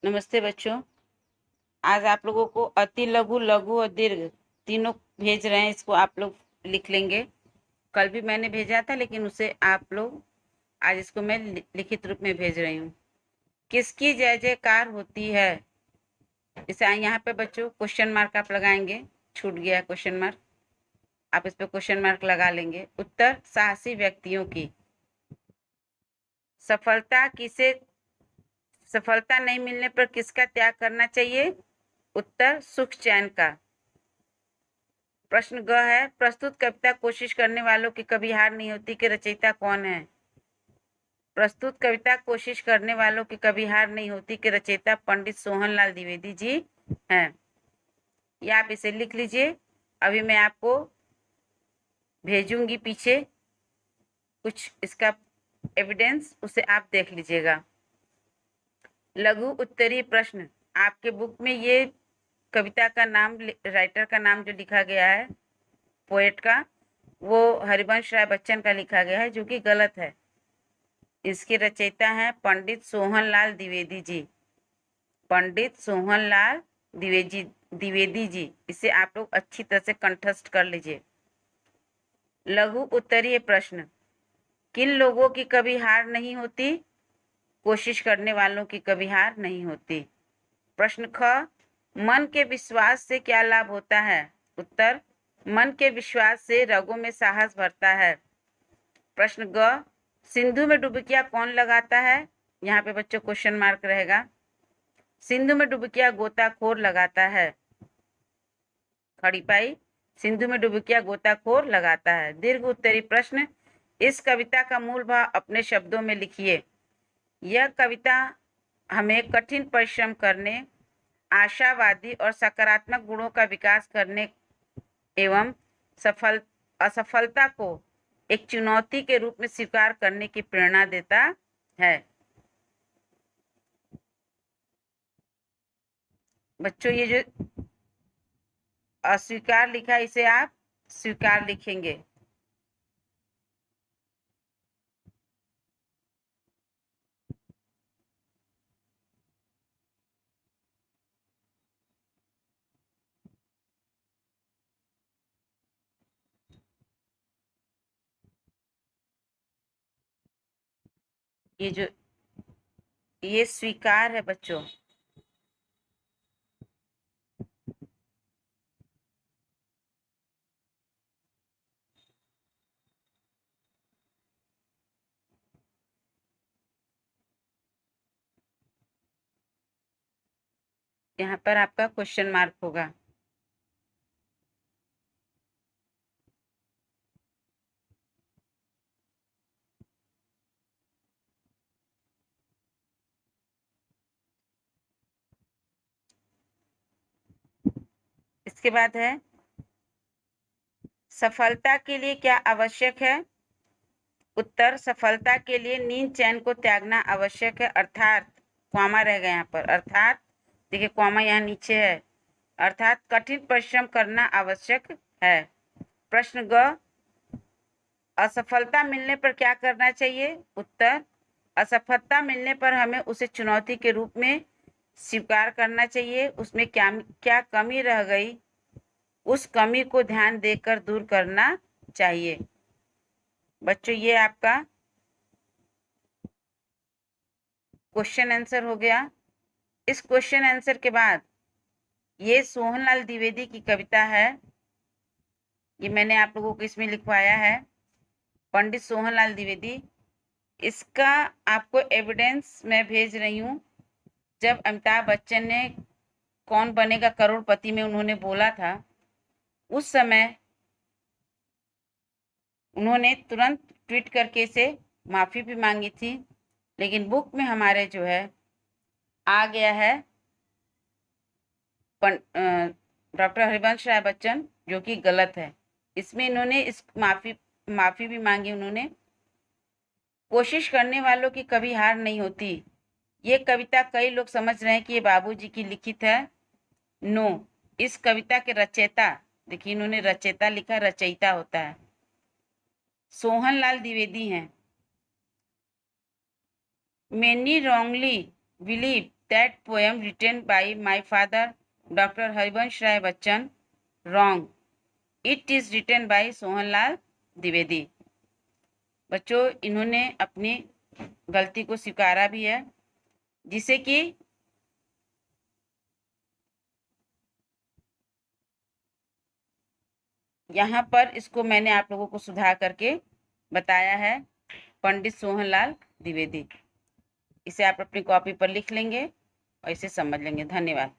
नमस्ते बच्चों। आज आप लोगों को अति लघु, लघु और दीर्घ तीनों भेज रहे हैं। इसको आप लोग लिख लेंगे। कल भी मैंने भेजा था, लेकिन उसे आप लोग आज इसको मैं लिखित रूप में भेज रही हूँ। किसकी जय जयकार होती है? इसे यहाँ पे बच्चों क्वेश्चन मार्क आप लगाएंगे। छूट गया क्वेश्चन मार्क, आप इस पे क्वेश्चन मार्क लगा लेंगे। उत्तर, साहसी व्यक्तियों की। सफलता नहीं मिलने पर किसका त्याग करना चाहिए? उत्तर, सुख चैन का। प्रश्न ग है, प्रस्तुत कविता कोशिश करने वालों की कभी हार नहीं होती कि रचयिता कौन है? प्रस्तुत कविता कोशिश करने वालों की कभी हार नहीं होती कि रचयिता पंडित सोहनलाल द्विवेदी जी हैं। या आप इसे लिख लीजिए। अभी मैं आपको भेजूंगी पीछे कुछ इसका एविडेंस, उसे आप देख लीजिएगा। लघु उत्तरीय प्रश्न, आपके बुक में ये कविता का नाम, राइटर का नाम जो लिखा गया है, पोएट का, वो हरिवंश राय बच्चन का लिखा गया है, जो कि गलत है। इसके रचयिता हैं पंडित सोहनलाल द्विवेदी जी। पंडित सोहनलाल द्विवेदी जी। इसे आप लोग अच्छी तरह से कंठस्थ कर लीजिए। लघु उत्तरीय प्रश्न, किन लोगों की कभी हार नहीं होती? कोशिश करने वालों की कभी हार नहीं होती। प्रश्न ख, मन के विश्वास से क्या लाभ होता है? उत्तर, मन के विश्वास से रगों में साहस भरता है। प्रश्न ग, सिंधु में डुबकियां कौन लगाता है? यहाँ पे बच्चों क्वेश्चन मार्क रहेगा। सिंधु में डुबकियां गोताखोर लगाता है। खड़ी पाई, सिंधु में डुबकियां गोताखोर लगाता है। दीर्घ उत्तरी प्रश्न, इस कविता का मूल भाव अपने शब्दों में लिखिए। यह कविता हमें कठिन परिश्रम करने, आशावादी और सकारात्मक गुणों का विकास करने एवं असफलता को एक चुनौती के रूप में स्वीकार करने की प्रेरणा देता है। बच्चों, ये जो अस्वीकार लिखा है, इसे आप स्वीकार लिखेंगे। ये स्वीकार है बच्चों। यहाँ पर आपका क्वेश्चन मार्क होगा। इसके बाद है, सफलता के लिए क्या आवश्यक है? उत्तर, सफलता के लिए नींद चैन को त्यागना आवश्यक है। अर्थात, कॉमा रहेगा यहाँ पर, अर्थात देखिए कॉमा यहाँ नीचे है, अर्थात कठिन परिश्रम करना आवश्यक है। प्रश्न ग, असफलता मिलने पर क्या करना चाहिए? उत्तर, असफलता मिलने पर हमें उसे चुनौती के रूप में स्वीकार करना चाहिए। उसमें क्या क्या कमी रह गई, उस कमी को ध्यान देकर दूर करना चाहिए। बच्चों, ये आपका क्वेश्चन आंसर हो गया। इस क्वेश्चन आंसर के बाद ये सोहनलाल द्विवेदी की कविता है। ये मैंने आप लोगों को इसमें लिखवाया है, पंडित सोहनलाल द्विवेदी। इसका आपको एविडेंस मैं भेज रही हूँ। जब अमिताभ बच्चन ने कौन बनेगा करोड़पति में उन्होंने बोला था, उस समय उन्होंने तुरंत ट्वीट करके इसे माफ़ी भी मांगी थी, लेकिन बुक में हमारे जो है आ गया है डॉक्टर हरिवंश राय बच्चन, जो कि गलत है। इसमें इन्होंने इस माफ़ी भी मांगी। उन्होंने, कोशिश करने वालों की कभी हार नहीं होती। ये कविता कई लोग समझ रहे हैं कि ये बाबूजी की लिखित है। नो, इस कविता के रचयिता, देखिए इन्होंने रचयिता लिखा, रचयिता होता है, सोहनलाल द्विवेदी हैं। Many wrongly believe that poem written by my father doctor Harivansh Rai Bachchan wrong, it is written by Sohanlal Dwivedi. बच्चों, इन्होंने अपनी गलती को स्वीकारा भी है, जिसे कि यहाँ पर इसको मैंने आप लोगों को सुधार करके बताया है, पंडित सोहनलाल द्विवेदी। इसे आप अपनी कॉपी पर लिख लेंगे और इसे समझ लेंगे। धन्यवाद।